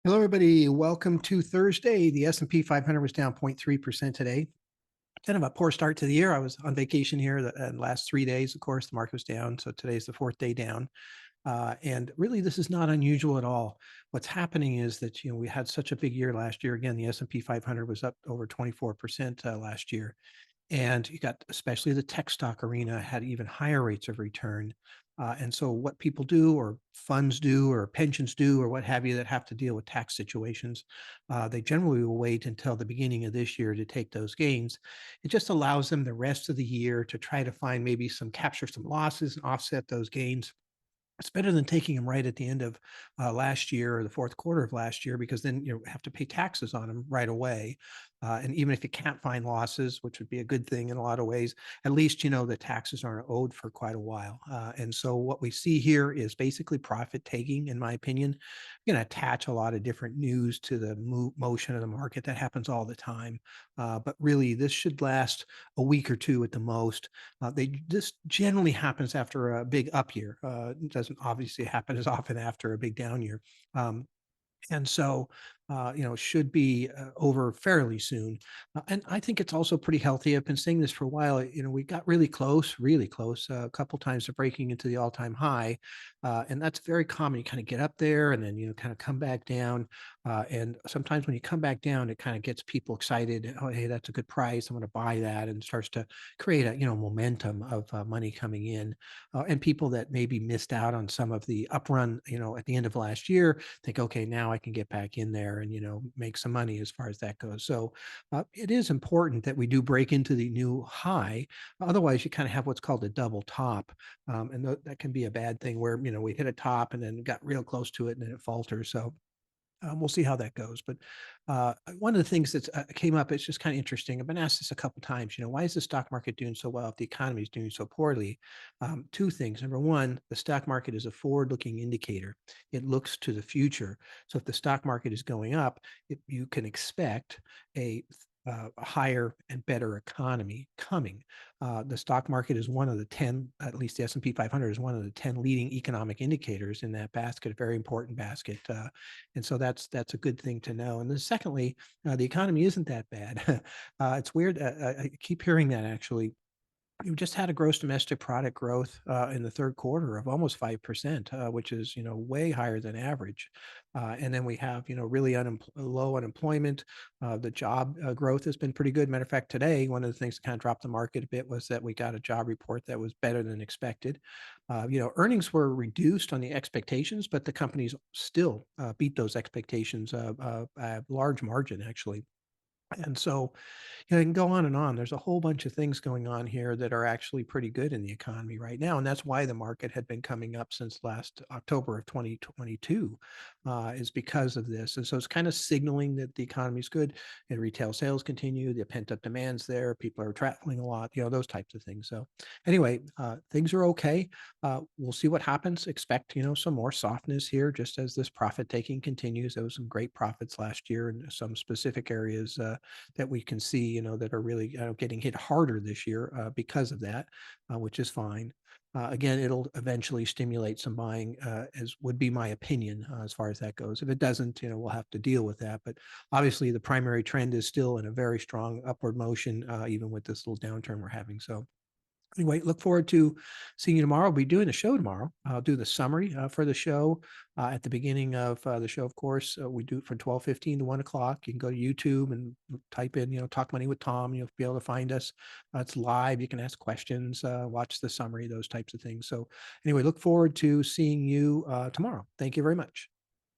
Hello, everybody. Welcome to Thursday. The S&P 500 was down 0.3% today. Kind of a poor start to the year. I was on vacation here the last 3 days. Of course, the market was down. So today's the fourth day down. And really, this is not unusual at all. What's happening is that, we had such a big year last year. Again, the S&P 500 was up over 24% last year. And you got, especially the tech stock arena had even higher rates of return. And so what people do or funds do or pensions do or what have you that have to deal with tax situations, they generally will wait until the beginning of this year to take those gains. It just allows them the rest of the year to try to find maybe capture some losses and offset those gains. It's better than taking them right at the end of last year or the fourth quarter of last year, because then you have to pay taxes on them right away. And even if you can't find losses, which would be a good thing in a lot of ways, at least the taxes aren't owed for quite a while. And so what we see here is basically profit taking, in my opinion. You're going to attach a lot of different news to the motion of the market. That happens all the time. But really, this should last a week or two at the most. This generally happens after a big up year. It doesn't obviously happen as often after a big down year. And so, should be over fairly soon. And I think it's also pretty healthy. I've been saying this for a while. We got really close, a couple times to breaking into the all-time high, and that's very common. You kind of get up there and then kind of come back down. And sometimes when you come back down, it kind of gets people excited. Oh, hey, that's a good price. I'm going to buy that, and starts to create a momentum of money coming in. And people that maybe missed out on some of the uprun, at the end of last year, think, okay, now I can get back in there and make some money as far as that goes. So it is important that we do break into the new high. Otherwise, you kind of have what's called a double top, and that can be a bad thing where we hit a top and then got real close to it and then it falters. So we'll see how that goes. But one of the things that came up, it's just kind of interesting. I've been asked this a couple of times. Why is the stock market doing so well if the economy is doing so poorly? Two things. Number one, the stock market is a forward-looking indicator. It looks to the future. So if the stock market is going up, you can expect a higher and better economy coming. The stock market is one of the 10, at least the S&P 500 is one of the 10 leading economic indicators in that basket, a very important basket. And so that's a good thing to know. And then secondly, the economy isn't that bad. It's weird. I keep hearing that actually. You just had a gross domestic product growth in the third quarter of almost 5%, which is way higher than average. And then we have really low unemployment. The job growth has been pretty good. Matter of fact, today one of the things that kind of dropped the market a bit was that we got a job report that was better than expected. Earnings were reduced on the expectations, but the companies still beat those expectations a large margin, actually. And so, I can go on and on. There's a whole bunch of things going on here that are actually pretty good in the economy right now, and that's why the market had been coming up since last October of 2022, is because of this. And so it's kind of signaling that the economy is good, and retail sales continue, the pent-up demand's there, people are traveling a lot, those types of things. So anyway, things are okay. We'll see what happens. Expect, some more softness here, just as this profit taking continues. There was some great profits last year in some specific areas that we can see, that are really getting hit harder this year because of that, which is fine. Again, it'll eventually stimulate some buying, as would be my opinion as far as that goes. If it doesn't, we'll have to deal with that. But obviously, the primary trend is still in a very strong upward motion, even with this little downturn we're having. So anyway, look forward to seeing you tomorrow. I'll be doing the show tomorrow. I'll do the summary for the show at the beginning of the show. Of course, we do it from 12:15 to 1 o'clock. You can go to YouTube and type in, Talk Money with Tom. You'll be able to find us. It's live. You can ask questions, watch the summary, those types of things. So anyway, look forward to seeing you tomorrow. Thank you very much.